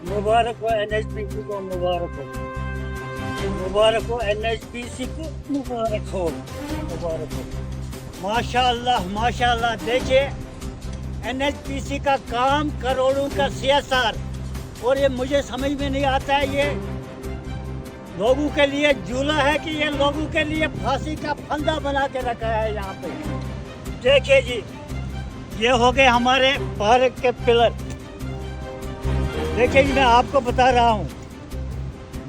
मुबारक हो एनएचपीसी को, मुबारक हो, मुबारक हो एनएचपीसी को, मुबारक हो, मुबारक हो। माशाअल्लाह माशाअल्लाह। देखिए एनएचपीसी का काम, करोड़ों का सीएसआर, और ये मुझे समझ में नहीं आता है, ये लोगों के लिए झूला है कि ये लोगों के लिए फांसी का फंदा बना के रखा है यहाँ पे। देखिए जी, ये हो गए हमारे पार्क के पिलर। देखिए जी, मैं आपको बता रहा हूँ,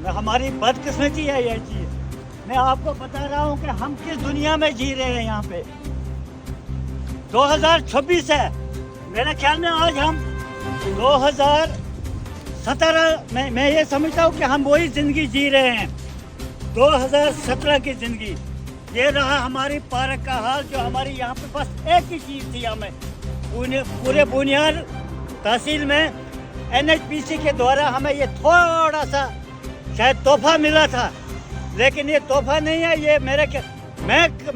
हमारी बदकिस्मती है ये चीज़। मैं आपको बता रहा हूँ कि हम किस दुनिया में जी रहे हैं। यहाँ पे 2026 है, मेरे ख्याल में आज हम 2017 में, मैं ये समझता हूँ कि हम वही ज़िंदगी जी रहे हैं, 2017 की ज़िंदगी। ये रहा हमारी पार्क का हाल। जो हमारी यहाँ पे बस एक ही चीज़ थी, हमें पूरे बुनियाद तहसील में एनएचपीसी के द्वारा हमें ये थोड़ा सा शायद तोहफा मिला था, लेकिन ये तोहफा नहीं है। ये मैं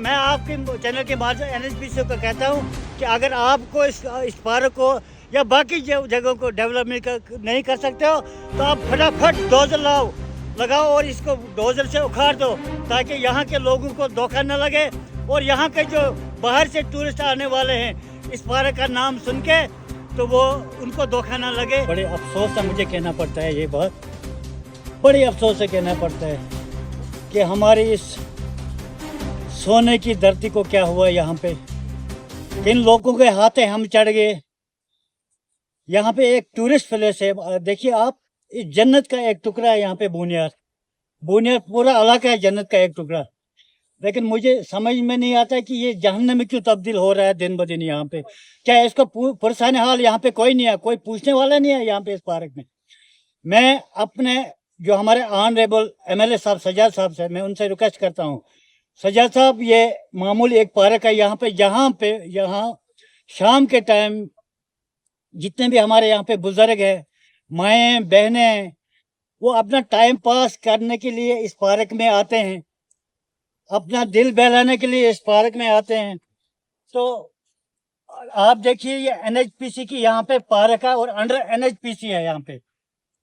आपके चैनल के माध्यम से एनएचपीसी को कहता हूँ कि अगर आपको इस पार्क को या बाकी जगहों को डेवलपमेंट नहीं कर सकते हो तो आप फटाफट डोजर लगाओ और इसको डोजर से उखाड़ दो, ताकि यहाँ के लोगों को धोखा न लगे, और यहाँ के जो बाहर से टूरिस्ट आने वाले हैं इस पार्क का नाम सुन के, तो वो उनको धोखा ना लगे। बड़े अफसोस से मुझे कहना पड़ता है, ये बात बड़ी अफसोस से कहना पड़ता है कि हमारी इस सोने की धरती को क्या हुआ यहाँ पे। किन लोगों के हाथे हम चढ़ गए। यहाँ पे एक टूरिस्ट प्लेस है, देखिए आप, इस जन्नत का एक टुकड़ा है यहाँ पे। बुनियाद पूरा इलाका है जन्नत का एक टुकड़ा, लेकिन मुझे समझ में नहीं आता कि ये जहन्नम में क्यों तब्दील हो रहा है दिन ब दिन यहाँ पे। क्या इसको पुरसान हाल यहाँ पे कोई नहीं है, कोई पूछने वाला नहीं है यहाँ पे इस पार्क में। मैं अपने जो हमारे ऑनरेबल एमएलए साहब सजाद साहब से मैं उनसे रिक्वेस्ट करता हूँ, सजाद साहब ये मामूली एक पार्क है यहाँ पे यहाँ शाम के टाइम जितने भी हमारे यहाँ पे बुजुर्ग हैं, माएँ बहनें, वो अपना टाइम पास करने के लिए इस पार्क में आते हैं, अपना दिल बहलाने के लिए इस पार्क में आते हैं। तो आप देखिए ये एनएचपीसी की यहाँ पे पार्क है और अंडर एनएचपीसी है यहाँ पे।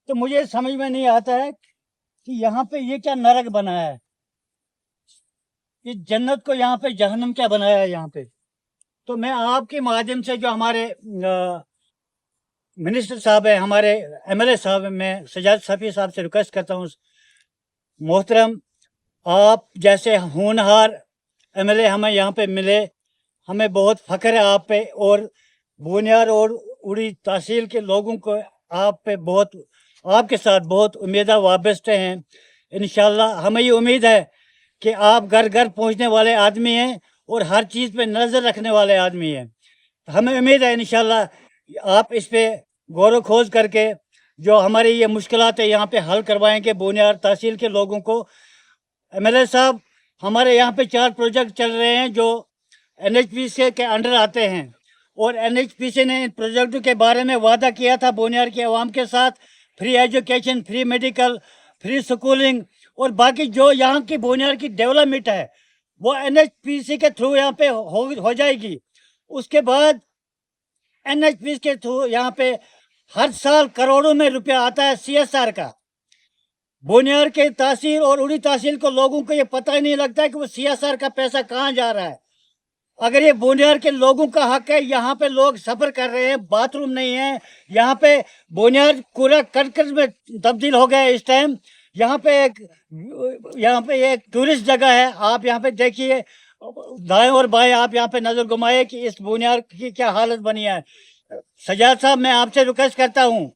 तो मुझे समझ में नहीं आता है कि यहाँ पे ये क्या नरक बनाया है, इस जन्नत को यहाँ पे जहन्नम क्या बनाया है यहाँ पे। तो मैं आपके माध्यम से जो हमारे मिनिस्टर साहब है, हमारे एमएलए साहब है, मैं सजाद सफ़ी साहब से रिक्वेस्ट करता हूँ, मोहतरम आप जैसे होनहार एमएलए हमें यहाँ पे मिले, हमें बहुत फ़ख्र है आप पे, और बुनियाद और उड़ी तहसील के लोगों को आप पे बहुत, आपके साथ बहुत उम्मीदें वाबस्ते हैं। इंशाल्लाह हमें ये उम्मीद है कि आप घर घर पहुँचने वाले आदमी हैं और हर चीज़ पे नज़र रखने वाले आदमी हैं। हमें उम्मीद है इंशाल्लाह आप इस पे गौर खोज करके जो हमारी ये मुश्किलात है यहाँ पे हल करवाएंगे बुनियाद तहसील के लोगों को। एमएलए साहब, हमारे यहाँ पे 4 प्रोजेक्ट चल रहे हैं जो एनएचपीसी के अंडर आते हैं, और एनएचपीसी ने इन प्रोजेक्टों के बारे में वादा किया था बुनियाद के अवाम के साथ, free education, free medical, free schooling, और बाकी जो यहाँ की बुनियाद की डेवलपमेंट है वो एनएचपीसी के थ्रू यहाँ पे हो जाएगी। उसके बाद एनएचपीसी के थ्रू यहाँ पे हर साल करोड़ों में रुपया आता है सीएसआर का। बुनियाद के तहसील और उड़ी तहसील को लोगों को ये पता ही नहीं लगता है कि वो सीएसआर का पैसा कहाँ जा रहा है। अगर ये बुनियाद के लोगों का हक है, यहाँ पे लोग सफ़र कर रहे हैं, बाथरूम नहीं है, यहाँ पे बुनियाद कूड़ा करकट में तब्दील हो गया है इस टाइम। यहाँ पे एक टूरिस्ट जगह है, आप यहाँ पे देखिए दाएं और बाएं, आप यहाँ पे नज़र घुमाए कि इस बुनियाद की क्या हालत बनी है। सजाद साहब, मैं आपसे रिक्वेस्ट करता हूँ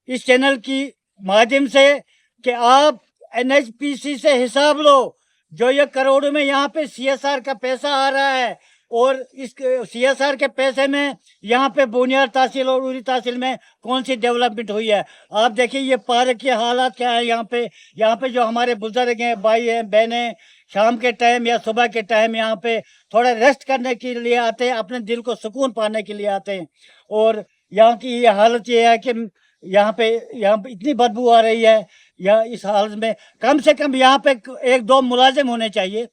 इस चैनल की माध्यम से कि आप एनएचपीसी से हिसाब लो, जो ये करोड़ों में यहाँ पे सीएसआर का पैसा आ रहा है, और इस सीएसआर के पैसे में यहाँ पे बुनियाद तहसील और उड़ी तहसील में कौन सी डेवलपमेंट हुई है। आप देखिए ये पार्क के हालात क्या है। यहाँ पे जो हमारे बुजुर्ग हैं, भाई हैं, बहनें, शाम के टाइम या सुबह के टाइम यहाँ पे थोड़ा रेस्ट करने के लिए आते हैं, अपने दिल को सुकून पाने के लिए आते हैं, और यहाँ की ये हालत ये है कि यहाँ पे इतनी बदबू आ रही है। या इस हालत में कम से कम यहाँ पे 1-2 मुलाजिम होने चाहिए।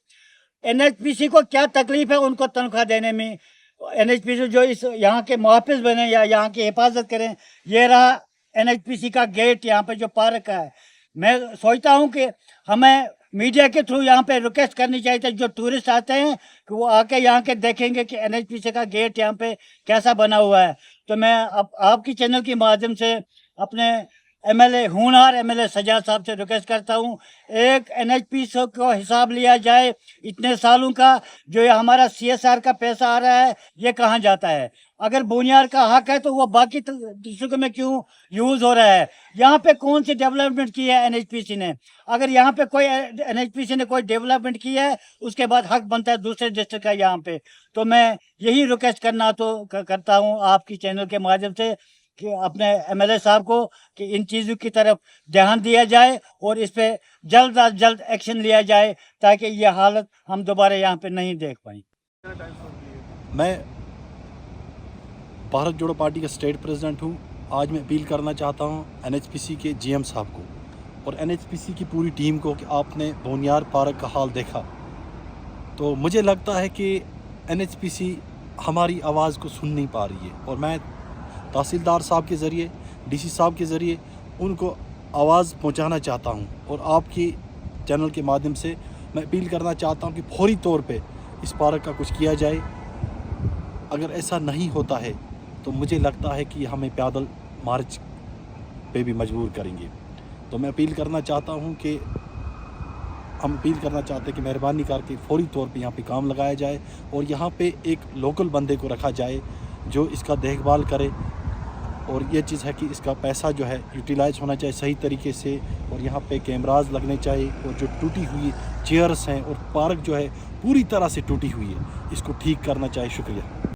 एनएचपीसी को क्या तकलीफ है उनको तनख्वाह देने में, NHPC जो इस यहाँ के मुहाफिज बने या यहाँ की हिफाजत करें, ये रहा NHPC का गेट यहाँ पे जो पार्क का है। मैं सोचता हूँ कि हमें मीडिया के थ्रू यहाँ पे रिक्वेस्ट करनी चाहिए थी, जो टूरिस्ट आते हैं कि वो आके यहाँ के देखेंगे कि NHPC का गेट यहाँ पे कैसा बना हुआ है। तो मैं आपकी चैनल के माध्यम से अपने MLA होनहार MLA सजाद साहब से रिक्वेस्ट करता हूँ, एक NHPC को हिसाब लिया जाए इतने सालों का, जो ये हमारा CSR का पैसा आ रहा है ये कहाँ जाता है। अगर बुनियाद का हक है तो वो बाकी डिस्ट्रिक्ट में क्यों यूज़ हो रहा है। यहाँ पे कौन सी डेवलपमेंट की है NHPC ने। अगर यहाँ पे कोई NHPC ने कोई डेवलपमेंट की है, उसके बाद हक बनता है दूसरे डिस्ट्रिक्ट का यहाँ पे। तो मैं यही रिक्वेस्ट करता हूँ आपकी चैनल के माध्यम से कि अपने MLA साहब को कि इन चीज़ों की तरफ ध्यान दिया जाए और इस पे जल्द अज जल्द एक्शन लिया जाए, ताकि ये हालत हम दोबारा यहाँ पे नहीं देख पाएँ। मैं भारत जोड़ो पार्टी का स्टेट प्रेसिडेंट हूँ। आज मैं अपील करना चाहता हूँ NHPC के GM साहब को और NHPC की पूरी टीम को कि आपने बोनियार पार्क का हाल देखा, तो मुझे लगता है कि NHPC हमारी आवाज़ को सुन नहीं पा रही है। और मैं तहसीलदार साहब के ज़रिए, DC साहब के ज़रिए उनको आवाज़ पहुंचाना चाहता हूं। और आपकी चैनल के माध्यम से मैं अपील करना चाहता हूं कि फौरी तौर पे इस पार्क का कुछ किया जाए। अगर ऐसा नहीं होता है तो मुझे लगता है कि हमें पैदल मार्च पे भी मजबूर करेंगे। तो मैं अपील करना चाहता हूं कि कि मेहरबानी करके फौरी तौर पे यहाँ पे काम लगाया जाए और यहाँ पे एक लोकल बंदे को रखा जाए जो इसका देखभाल करे। और ये चीज़ है कि इसका पैसा जो है यूटिलाइज होना चाहिए सही तरीके से, और यहाँ पे कैमराज लगने चाहिए, और जो टूटी हुई चेयर्स हैं और पार्क जो है पूरी तरह से टूटी हुई है, इसको ठीक करना चाहिए। शुक्रिया।